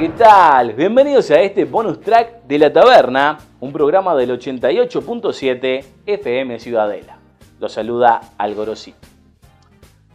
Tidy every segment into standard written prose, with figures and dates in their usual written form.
¿qué tal? Bienvenidos a este bonus track de La Taberna, un programa del 88.7 FM CIUDADELA. Los saluda Algorosí.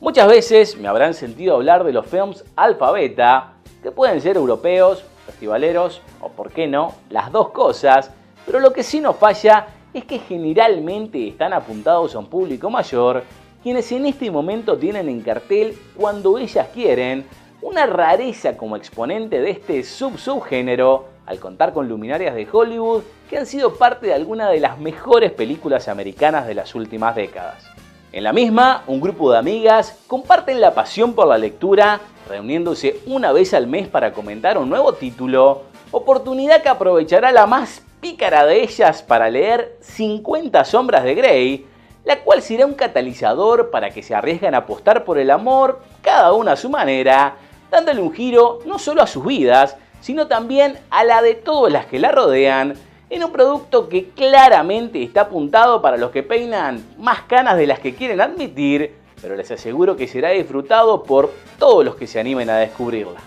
Muchas veces me habrán sentido hablar de los films alfa beta, que pueden ser europeos, festivaleros o, por qué no, las dos cosas, pero lo que sí nos falla es que generalmente están apuntados a un público mayor, quienes en este momento tienen en cartel Cuando ellas quieren, una rareza como exponente de este subgénero, al contar con luminarias de Hollywood que han sido parte de alguna de las mejores películas americanas de las últimas décadas. En la misma, un grupo de amigas comparten la pasión por la lectura, reuniéndose una vez al mes para comentar un nuevo título, oportunidad que aprovechará la más pícara de ellas para leer 50 sombras de Grey, la cual será un catalizador para que se arriesguen a apostar por el amor, cada una a su manera, dándole un giro no solo a sus vidas, sino también a la de todas las que la rodean, en un producto que claramente está apuntado para los que peinan más canas de las que quieren admitir, pero les aseguro que será disfrutado por todos los que se animen a descubrirla.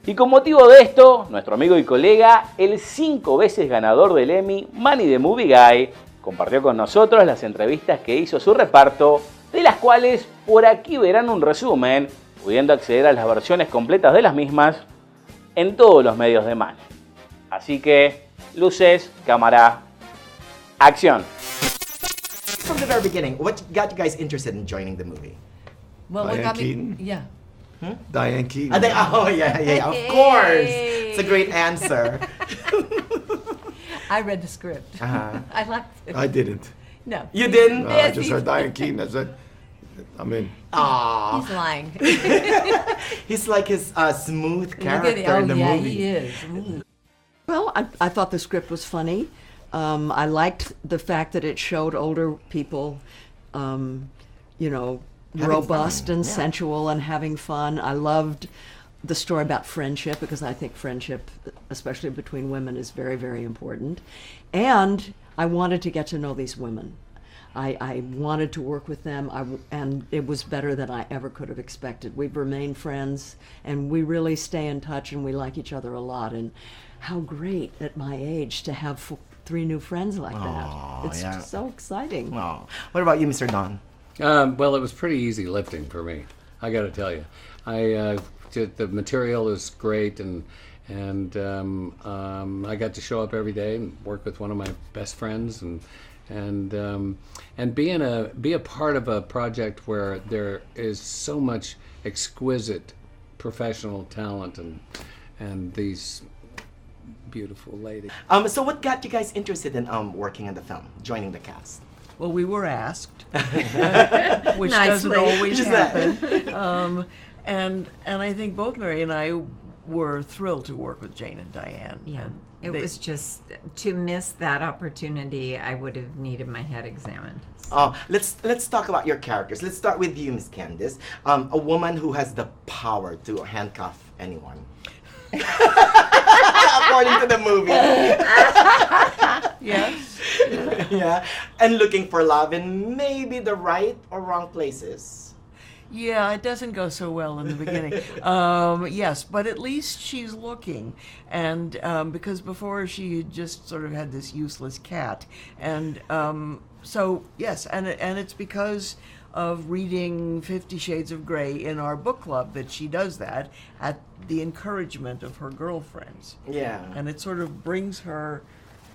Y con motivo de esto, nuestro amigo y colega, el 5 veces ganador del Emmy, Manny the Movie Guy, compartió con nosotros las entrevistas que hizo su reparto, de las cuales por aquí verán un resumen, pudiendo acceder a las versiones completas de las mismas en todos los medios de Manny. Así que, luces, cámara, acción. From the very beginning, what got you guys interested in joining the movie? Well, what Diane got me? Keaton? Yeah. Diane Keaton. Yeah, of course. It's a great answer. I read the script. Uh-huh. I liked it. I didn't. No. You didn't? No, I just heard Diane Keaton. I said, I'm in. Aww. He's lying. He's like his smooth Look at character it. in the yeah, movie. he is. Ooh. Well, I thought the script was funny. I liked the fact that it showed older people, Having robust fun, and yeah. sensual and having fun. I loved the story about friendship because I think friendship, especially between women, is very, very important. And I wanted to get to know these women. I wanted to work with them, and it was better than I ever could have expected. We've remained friends, and we really stay in touch, and we like each other a lot. And how great at my age to have 3 new friends like Aw, that. It's yeah. so exciting. Wow. What about you, Mr. Don? Well, it was pretty easy lifting for me. I got to tell you, the material is great, and I got to show up every day and work with one of my best friends, and be a part of a project where there is so much exquisite professional talent and these beautiful ladies. So what got you guys interested in working in the film, joining the cast? Well, we were asked, which Nicely. doesn't always Just that. happen. And I think both Mary and I were thrilled to work with Jane and Diane. Yeah, And it they- was just, to miss that opportunity, I would have needed my head examined. Let's talk about your characters. Let's start with you, Miss Candice. A woman who has the power to handcuff anyone. According to the movie. Yes. Yeah. And looking for love in maybe the right or wrong places. Yeah, it doesn't go so well in the beginning. Yes, but at least she's looking. And because before she had just sort of had this useless cat. And so, yes, and it's because of reading 50 Shades of Grey in our book club that she does that at the encouragement of her girlfriends. Yeah. And it sort of brings her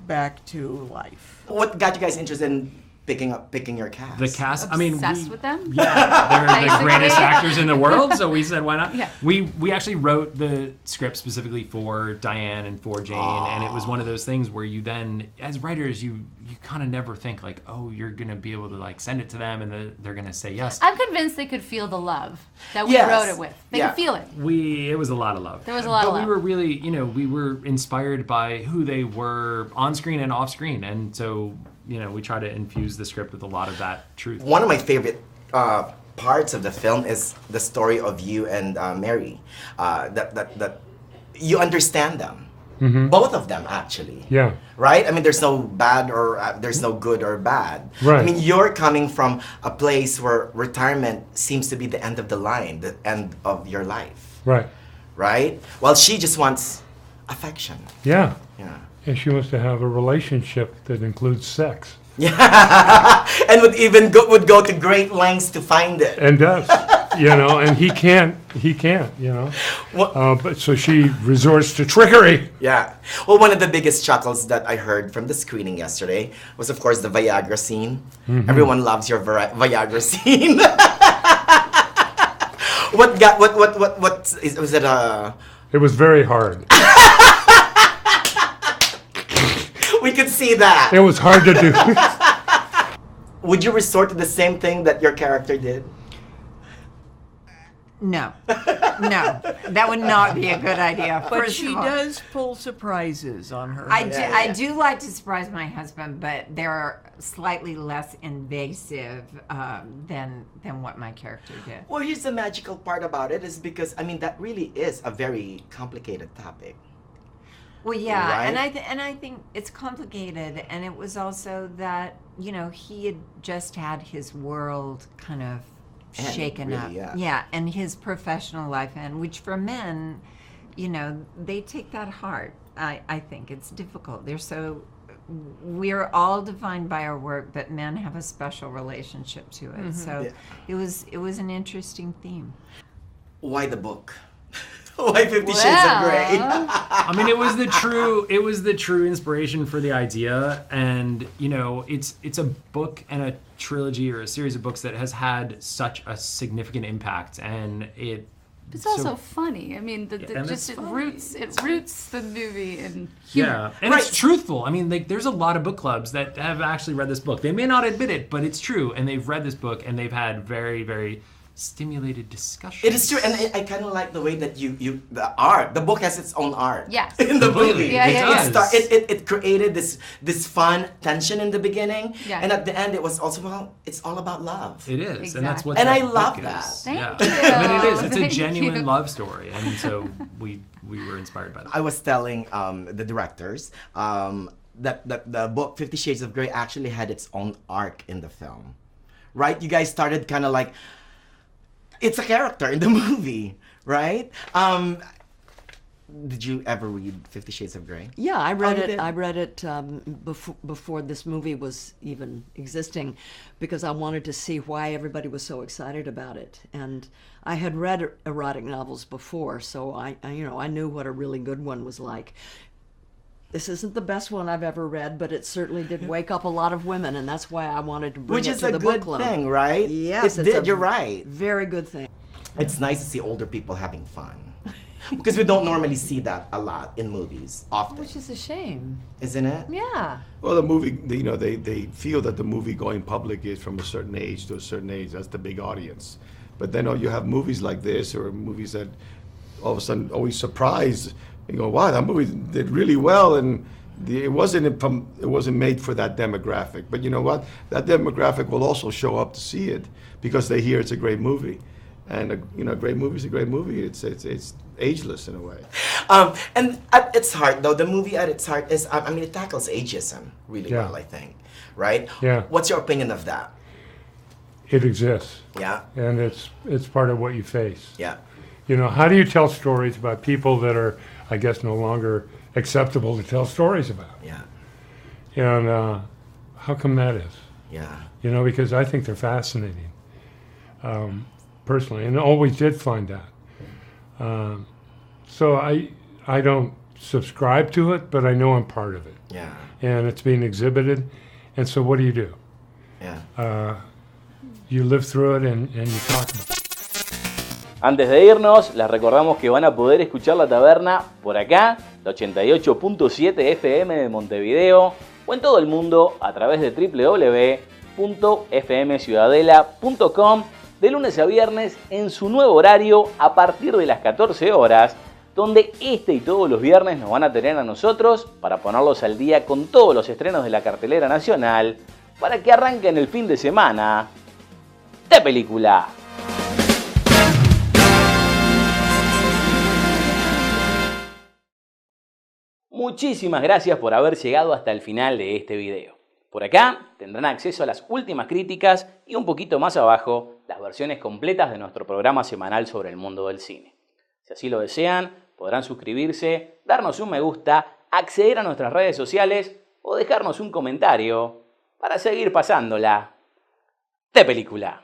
back to life. What got you guys interested in picking your cast? The cast, I mean, Obsessed with them? Yeah, they're the Basically. greatest actors in the world, so we said, why not? Yeah. We actually wrote the script specifically for Diane and for Jane, and it was one of those things where you then, as writers, you kind of never think like, oh, you're going to be able to like send it to them and they're going to say yes. I'm convinced they could feel the love that we Yes. wrote it with. They Yeah. could feel it. It was a lot of love. There was a lot of But love. we were really, we were inspired by who they were on screen and off screen, and so, we try to infuse the script with a lot of that truth. One of my favorite parts of the film is the story of you and Mary. That you understand them. Mm-hmm. Both of them, actually. Yeah. Right? I mean, there's no bad or there's no good or bad. Right. I mean, you're coming from a place where retirement seems to be the end of the line, the end of your life. Right. Right? While she just wants affection. Yeah. Yeah. And she wants to have a relationship that includes sex. Yeah. And would go to great lengths to find it. And does. And he can't, but so she resorts to trickery. Yeah. Well, one of the biggest chuckles that I heard from the screening yesterday was, of course, the Viagra scene. Mm-hmm. Everyone loves your Viagra scene. Was it It was very hard. We could see that. It was hard to do. Would you resort to the same thing that your character did? No. No. That would not be a good idea. But First she of all, does pull surprises on her. I do like to surprise my husband, but they're slightly less invasive than what my character did. Well, here's the magical part about it is because, that really is a very complicated topic. Well, yeah, right? and I think it's complicated, and it was also that, he had just had his world kind of shaken really, up. Yeah, and his professional life, and which for men, they take that hard. I think it's difficult. We're all defined by our work, but men have a special relationship to it. Mm-hmm. So it was an interesting theme. Why the book? Why 50 Shades of Grey? It was the true inspiration for the idea, and it's a book and a trilogy or a series of books that has had such a significant impact, and it's also funny. It roots the movie in humor. Yeah, and it's truthful. There's a lot of book clubs that have actually read this book. They may not admit it, but it's true, and they've read this book and they've had very, very stimulated discussion. It is true, and I kind of like the way that the book has its own art. Yes. In the movie. It It created this fun tension in the beginning, yeah. And at the end it was also, it's all about love. It is, exactly. and that's what and that I love book that. is. Thank yeah. you. It is. It's a Thank genuine you. love story, and so we were inspired by that. I was telling the directors that the book 50 Shades of Grey actually had its own arc in the film, right? You guys started kind of like, it's a character in the movie, right? Did you ever read 50 Shades of Grey? Yeah, I read you it. did? I read it before this movie was even existing, because I wanted to see why everybody was so excited about it. And I had read erotic novels before, so I knew what a really good one was like. This isn't the best one I've ever read, but it certainly did wake up a lot of women, and that's why I wanted to bring it to the book club. Which is a good thing, right? Yes, you're right. Very good thing. It's nice to see older people having fun. Because we don't normally see that a lot in movies, often. Which is a shame. Isn't it? Yeah. Well, the movie, they feel that the movie going public is from a certain age to a certain age. That's the big audience. But then you have movies like this, or movies that all of a sudden always surprise. You go, wow, that movie did really well, and it wasn't made for that demographic. But you know what? That demographic will also show up to see it because they hear it's a great movie, and a great movie is a great movie. It's ageless in a way. And at its heart, though, the movie at its heart is, it tackles ageism really well, I think, right? Yeah. What's your opinion of that? It exists. Yeah. And it's part of what you face. Yeah. How do you tell stories about people that are, I guess, no longer acceptable to tell stories about? Yeah. And how come that is? Yeah. Because I think they're fascinating, personally, and always did find that. So I don't subscribe to it, but I know I'm part of it. Yeah. And it's being exhibited. And so what do? Yeah. You live through it and you talk about it. Antes de irnos, les recordamos que van a poder escuchar La Taberna por acá, la 88.7 FM de Montevideo, o en todo el mundo a través de www.fmciudadela.com de lunes a viernes en su nuevo horario a partir de las 14 horas, donde este y todos los viernes nos van a tener a nosotros para ponerlos al día con todos los estrenos de la cartelera nacional, para que arranquen el fin de semana de película. Muchísimas gracias por haber llegado hasta el final de este video. Por acá tendrán acceso a las últimas críticas y un poquito más abajo las versiones completas de nuestro programa semanal sobre el mundo del cine. Si así lo desean, podrán suscribirse, darnos un me gusta, acceder a nuestras redes sociales o dejarnos un comentario para seguir pasándola de película.